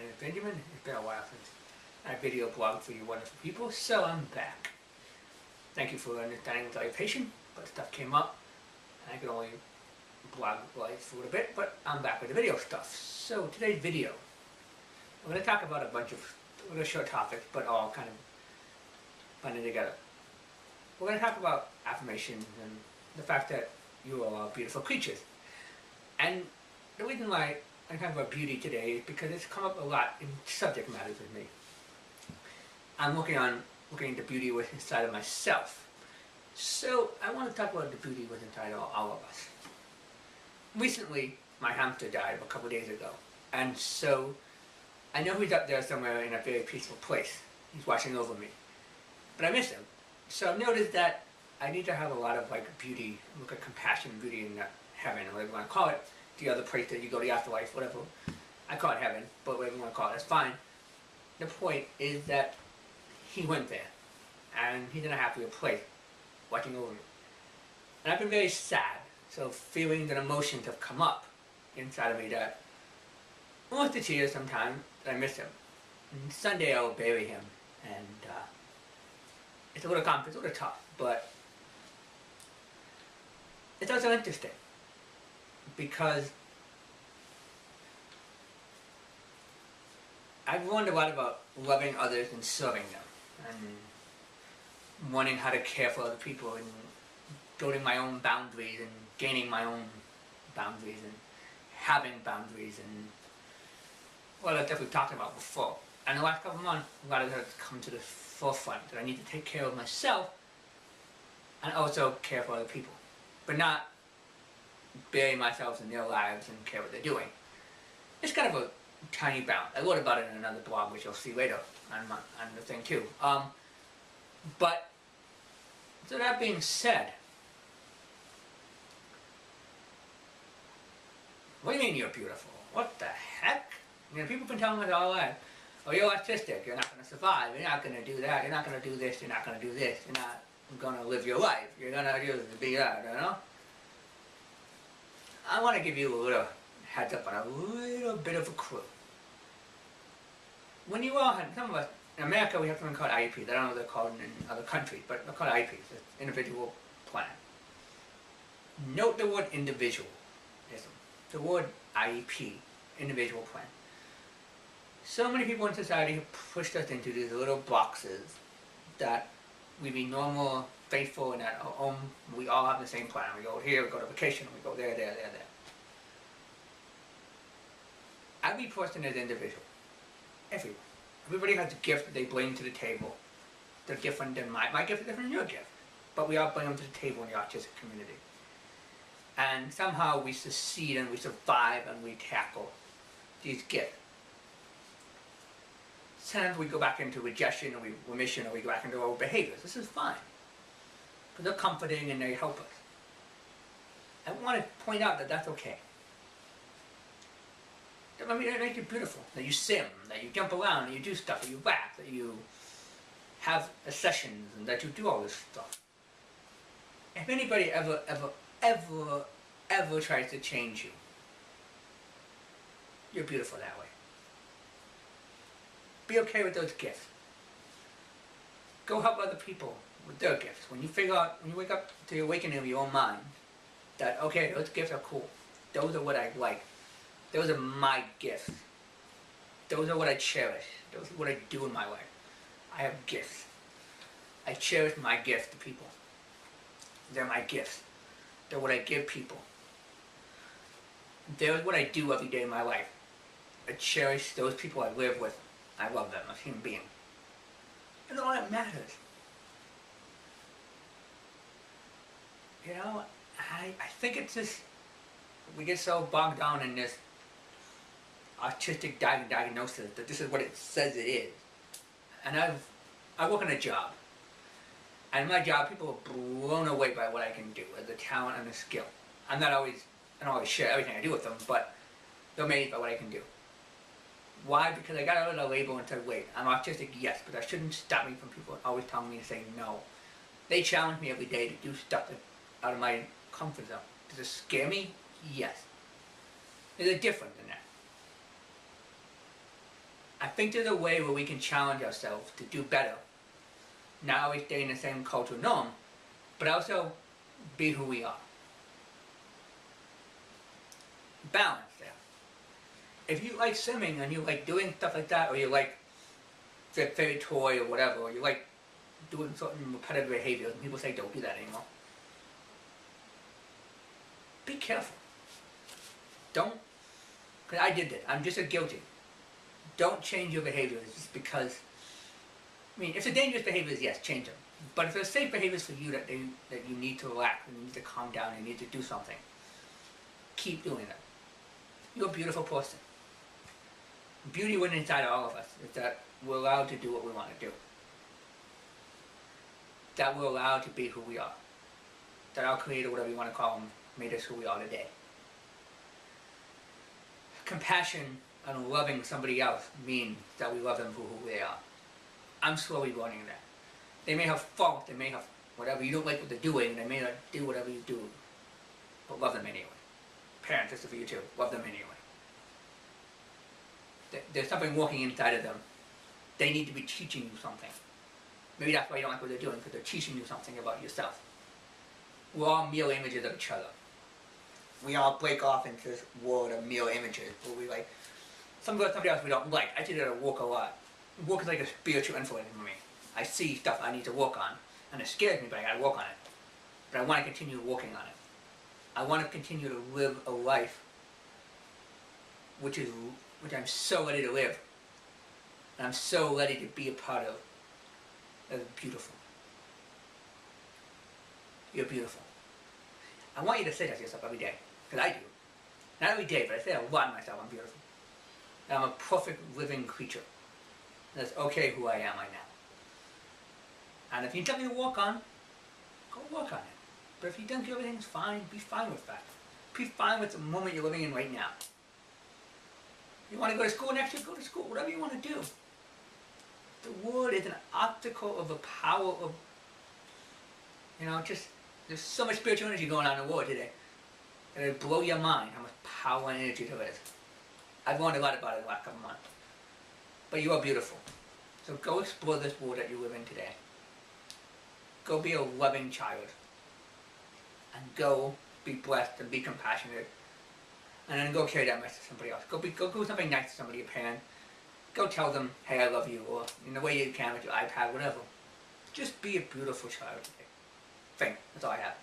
name is Benjamin. It's been a while since I video blogged for you wonderful people, so I'm back. Thank you for understanding with all your patience, but stuff came up, and I could only blog like for a little bit, but I'm back with the video stuff. So today's video, we're going to talk about a bunch of little short topics, but all kind of blended together. We're going to talk about affirmations and the fact that you all are beautiful creatures. And the reason why I'm talking about beauty today is because it's come up a lot in subject matters with me. I'm looking into beauty within inside of myself. So I want to talk about the beauty within inside of all of us. Recently, my hamster died a couple of days ago. And so I know he's up there somewhere in a very peaceful place. He's watching over me. But I miss him. So I've noticed that I need to have a lot of beauty, look at compassion, beauty in heaven, or whatever you want to call it. The other place that you go, the afterlife, whatever. I call it heaven, but whatever you want to call it, that's fine. The point is that he went there, and he's in a happier place, watching over me. And I've been very sad, so feelings and emotions have come up inside of me that almost to tears sometimes that I miss him. And Sunday I'll bury him, and it's a little complex, it's a little tough, but it's also interesting. Because I've learned a lot about loving others and serving them, and wanting how to care for other people, and building my own boundaries, and gaining my own boundaries, and having boundaries, and well, that's what we've talked about before. And the last couple of months, a lot of that has come to the forefront, that I need to take care of myself, and also care for other people, but not bury myself in their lives and care what they're doing. It's kind of a tiny balance. I wrote about it in another blog, which you'll see later on the thing too. But so that being said, what do you mean you're beautiful? What the heck? You know, people have been telling me all life, oh, you're autistic, you're not going to survive, you're not going to do that, you're not going to do this, you're not going to do this, you're not going to live your life, you're going to be that, you know? I want to give you a little heads up on a little bit of a clue. When you all had, some of us, in America we have something called IEPs. I don't know what they're called in other countries, but they're called IEPs, it's individual plan. Note the word individualism, the word IEP, individual plan. So many people in society have pushed us into these little boxes that we be normal, faithful, and at home we all have the same plan. We go here, we go to vacation, we go there. Every person is individual. Everyone. Everybody has a gift that they bring to the table. They're different than my gift is different than your gift. But we all bring them to the table in the autistic community. And somehow we succeed and we survive and we tackle these gifts. Sometimes we go back into rejection or remission, or we go back into our behaviors. This is fine. But they're comforting and they help us. I want to point out that that's okay. I mean, that makes you beautiful. That you sim, that you jump around, that you do stuff, that you laugh, that you have sessions, and that you do all this stuff. If anybody ever tries to change you, you're beautiful that way. Be okay with those gifts. Go help other people with their gifts. When you wake up to the awakening of your own mind, that, okay, those gifts are cool. Those are what I like. Those are my gifts. Those are what I cherish. Those are what I do in my life. I have gifts. I cherish my gifts to people. They're my gifts. They're what I give people. They're what I do every day in my life. I cherish those people I live with. I love them as human beings. That's all that matters. You know, I think it's just, we get so bogged down in this autistic diagnosis that this is what it says it is. And I work in a job. And in my job, people are blown away by what I can do, as a talent and a skill. I don't always share everything I do with them, but they're amazed by what I can do. Why? Because I got out of the label and said, wait, I'm autistic, yes, but that shouldn't stop me from people always telling me to say no. They challenge me every day to do stuff out of my comfort zone. Does it scare me? Yes. There's a difference in that. I think there's a way where we can challenge ourselves to do better, not always stay in the same cultural norm, but also be who we are. Balance there. If you like swimming and you like doing stuff like that, or you like your favorite toy or whatever, or you like doing certain repetitive behaviors, and people say don't do that anymore, be careful. Don't, because I did that. I'm just as guilty. Don't change your behaviors just because. I mean, if they're dangerous behaviors, yes, change them. But if they're safe behaviors for you that you need to relax, you need to calm down, you need to do something, keep doing them. You're a beautiful person. Beauty within inside all of us is that we're allowed to do what we want to do. That we're allowed to be who we are. That our Creator, whatever you want to call Him, made us who we are today. Compassion and loving somebody else means that we love them for who they are. I'm slowly learning that. They may have fault, they may have whatever, you don't like what they're doing, they may not do whatever you do, but love them anyway. Parents, this is for you too, love them anyway. There's something working inside of them. They need to be teaching you something. Maybe that's why you don't like what they're doing, because they're teaching you something about yourself. We're all mirror images of each other. We all break off into this world of mirror images where we like, somebody else we don't like. I do that at work a lot. Work is like a spiritual influence for me. I see stuff I need to work on, and it scares me, but I gotta work on it. But I want to continue working on it. I want to continue to live a life which I'm so ready to live. And I'm so ready to be a part of. That's beautiful. You're beautiful. I want you to say that to yourself every day, because I do. Not every day, but I say a lot to myself, I'm beautiful. That I'm a perfect living creature. And it's okay who I am right now. And if you need something to work on, go work on it. But if you think everything's fine, be fine with that. Be fine with the moment you're living in right now. You want to go to school next year, go to school, whatever you want to do. The world is an obstacle of the power of, just, there's so much spiritual energy going on in the world today. And it'll blow your mind how much power and energy there is. I've learned a lot about it in the last couple months. But you are beautiful. So go explore this world that you live in today. Go be a loving child. And go be blessed and be compassionate. And then go carry that message to somebody else. Go do something nice to somebody, a parent. Go tell them, hey, I love you, or in the way you can with your iPad, whatever. Just be a beautiful child today. That's all I have.